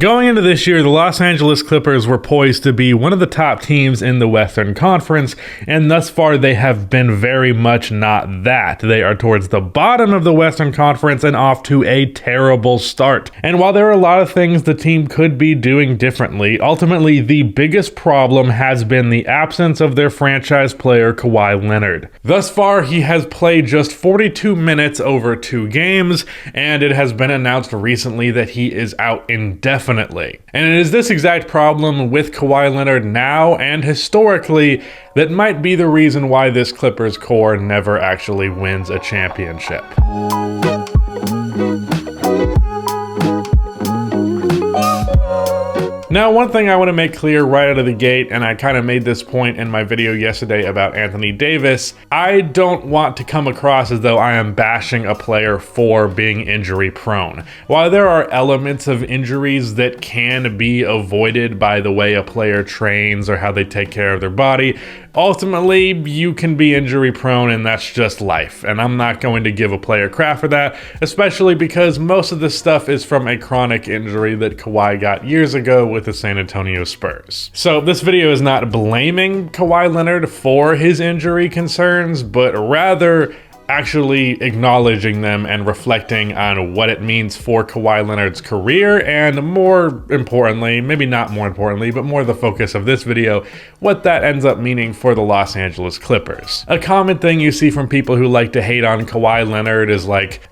Going into this year, the Los Angeles Clippers were poised to be one of the top teams in the Western Conference, and thus far they have been very much not that. They are towards the bottom of the Western Conference and off to a terrible start. And while there are a lot of things the team could be doing differently, ultimately the biggest problem has been the absence of their franchise player Kawhi Leonard. Thus far, he has played just 42 minutes over 2 games, and it has been announced recently that he is out indefinitely. And it is this exact problem with Kawhi Leonard now and historically that might be the reason why this Clippers core never actually wins a championship. Now, one thing I want to make clear right out of the gate, and I kind of made this point in my video yesterday about Anthony Davis, I don't want to come across as though I am bashing a player for being injury prone. While there are elements of injuries that can be avoided by the way a player trains or how they take care of their body, ultimately, you can be injury prone and that's just life. And I'm not going to give a player crap for that, especially because most of this stuff is from a chronic injury that Kawhi got years ago with the San Antonio Spurs. So this video is not blaming Kawhi Leonard for his injury concerns, but rather actually acknowledging them and reflecting on what it means for Kawhi Leonard's career, and more importantly, maybe not more importantly, but more the focus of this video, what that ends up meaning for the Los Angeles Clippers. A common thing you see from people who like to hate on Kawhi Leonard is like,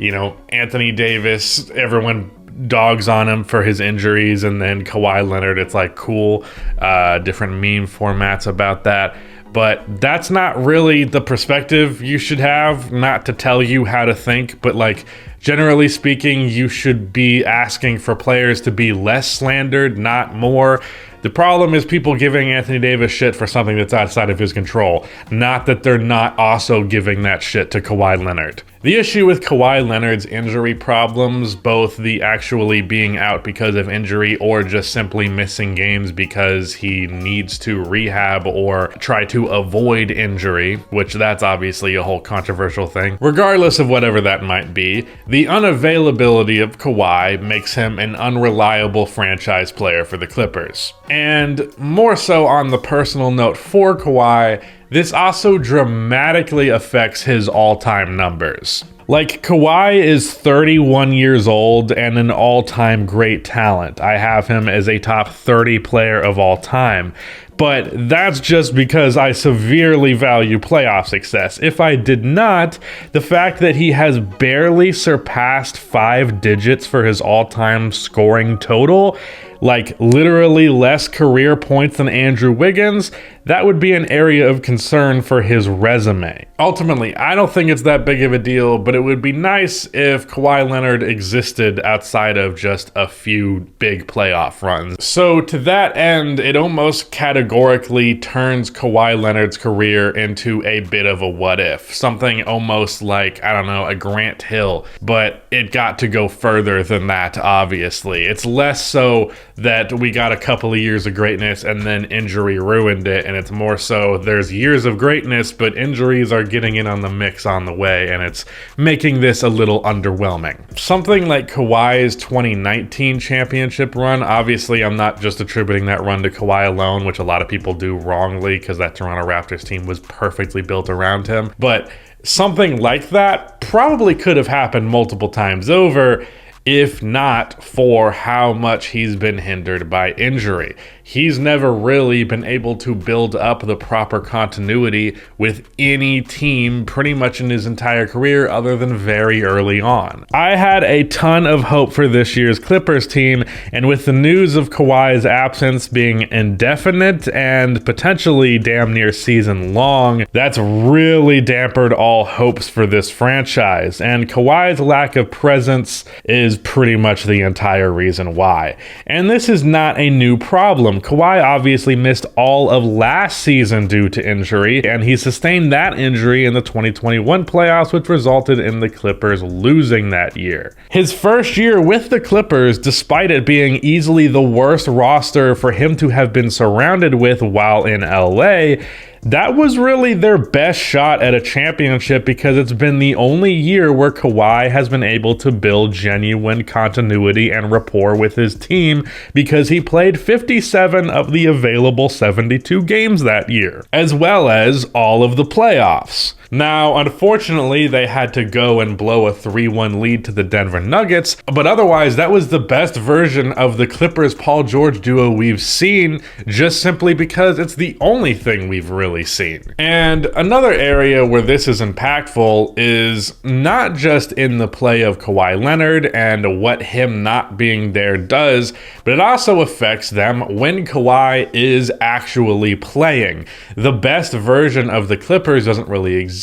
Anthony Davis, everyone dogs on him for his injuries, and then Kawhi Leonard, it's like cool, different meme formats about that. But that's not really the perspective you should have, not to tell you how to think, but like generally speaking, you should be asking for players to be less slandered, not more. The problem is people giving Anthony Davis shit for something that's outside of his control, not that they're not also giving that shit to Kawhi Leonard. The issue with Kawhi Leonard's injury problems, both the actually being out because of injury or just simply missing games because he needs to rehab or try to avoid injury, which that's obviously a whole controversial thing. Regardless of whatever that might be, the unavailability of Kawhi makes him an unreliable franchise player for the Clippers. And more so on the personal note for Kawhi, this also dramatically affects his all-time numbers. Like, Kawhi is 31 years old and an all-time great talent. I have him as a top 30 player of all time. But that's just because I severely value playoff success. If I did not, the fact that he has barely surpassed 5 digits for his all-time scoring total, like literally less career points than Andrew Wiggins, that would be an area of concern for his resume. Ultimately, I don't think it's that big of a deal, but it would be nice if Kawhi Leonard existed outside of just a few big playoff runs. So to that end, it almost categorically turns Kawhi Leonard's career into a bit of a what if. Something almost like, I don't know, a Grant Hill, but it got to go further than that, obviously. It's less so that we got a couple of years of greatness and then injury ruined it, and it's more so there's years of greatness, but injuries are getting in on the mix on the way, and it's making this a little underwhelming. Something like Kawhi's 2019 championship run, obviously I'm not just attributing that run to Kawhi alone, which a lot of people do wrongly because that Toronto Raptors team was perfectly built around him, but something like that probably could have happened multiple times over, if not for how much he's been hindered by injury. He's never really been able to build up the proper continuity with any team pretty much in his entire career other than very early on. I had a ton of hope for this year's Clippers team, and with the news of Kawhi's absence being indefinite and potentially damn near season long, that's really dampened all hopes for this franchise, and Kawhi's lack of presence is pretty much the entire reason why. And this is not a new problem. Kawhi obviously missed all of last season due to injury, and he sustained that injury in the 2021 playoffs, which resulted in the Clippers losing that year. His first year with the Clippers, despite it being easily the worst roster for him to have been surrounded with while in LA, that was really their best shot at a championship because it's been the only year where Kawhi has been able to build genuine continuity and rapport with his team because he played 57 of the available 72 games that year, as well as all of the playoffs. Now, unfortunately, they had to go and blow a 3-1 lead to the Denver Nuggets, but otherwise, that was the best version of the Clippers-Paul George duo we've seen, just simply because it's the only thing we've really seen. And another area where this is impactful is not just in the play of Kawhi Leonard and what him not being there does, but it also affects them when Kawhi is actually playing. The best version of the Clippers doesn't really exist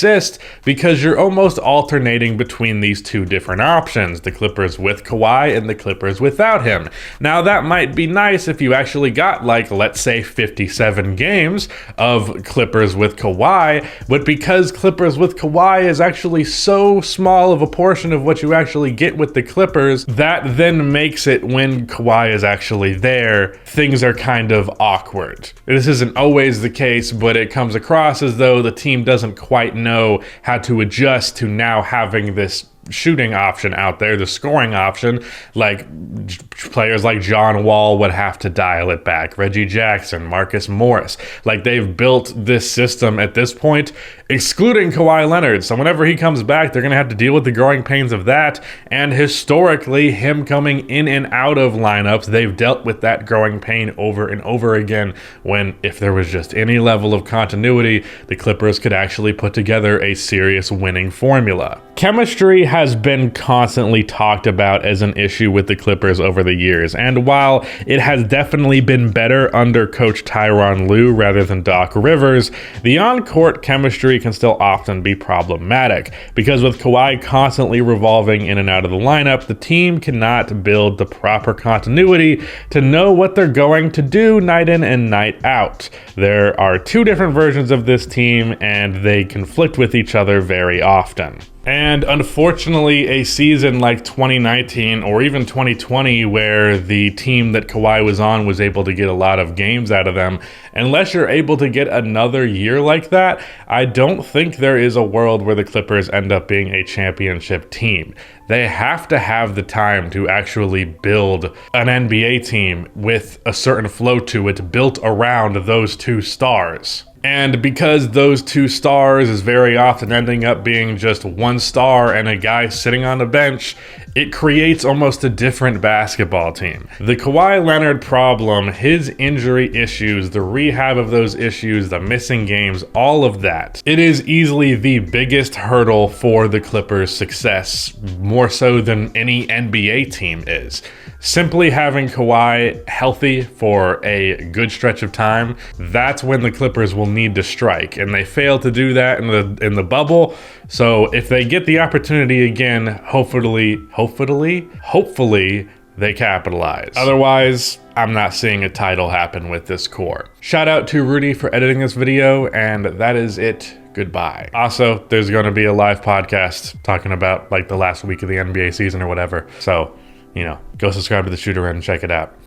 because you're almost alternating between these two different options, the Clippers with Kawhi and the Clippers without him. Now that might be nice if you actually got like, let's say 57 games of Clippers with Kawhi, but because Clippers with Kawhi is actually so small of a portion of what you actually get with the Clippers, that then makes it when Kawhi is actually there, things are kind of awkward. This isn't always the case, but it comes across as though the team doesn't quite know how to adjust to now having this shooting option out there, the scoring option. Like players like John Wall would have to dial it back, Reggie Jackson, Marcus Morris. Like they've built this system at this point, excluding Kawhi Leonard. So whenever he comes back, they're going to have to deal with the growing pains of that. And historically, him coming in and out of lineups, they've dealt with that growing pain over and over again when, if there was just any level of continuity, the Clippers could actually put together a serious winning formula. Chemistry has been constantly talked about as an issue with the Clippers over the years, and while it has definitely been better under Coach Tyronn Lue rather than Doc Rivers, the on-court chemistry can still often be problematic, because with Kawhi constantly revolving in and out of the lineup, the team cannot build the proper continuity to know what they're going to do night in and night out. There are two different versions of this team, and they conflict with each other very often. And unfortunately, a season like 2019 or even 2020, where the team that Kawhi was on was able to get a lot of games out of them, unless you're able to get another year like that, I don't think there is a world where the Clippers end up being a championship team. They have to have the time to actually build an NBA team with a certain flow to it built around those two stars. And because those two stars is very often ending up being just one star and a guy sitting on the bench, it creates almost a different basketball team. The Kawhi Leonard problem, his injury issues, the rehab of those issues, the missing games, all of that, it is easily the biggest hurdle for the Clippers' success, more so than any NBA team is. Simply having Kawhi healthy for a good stretch of time, that's when the Clippers will need to strike, and they failed to do that in the bubble. So if they get the opportunity again, hopefully they capitalize. Otherwise, I'm not seeing a title happen with this core. Shout out to Rudy for editing this video, and that is it. Goodbye. Also, there's going to be a live podcast talking about like the last week of the NBA season or whatever. So, you know, go subscribe to the Shooter and check it out.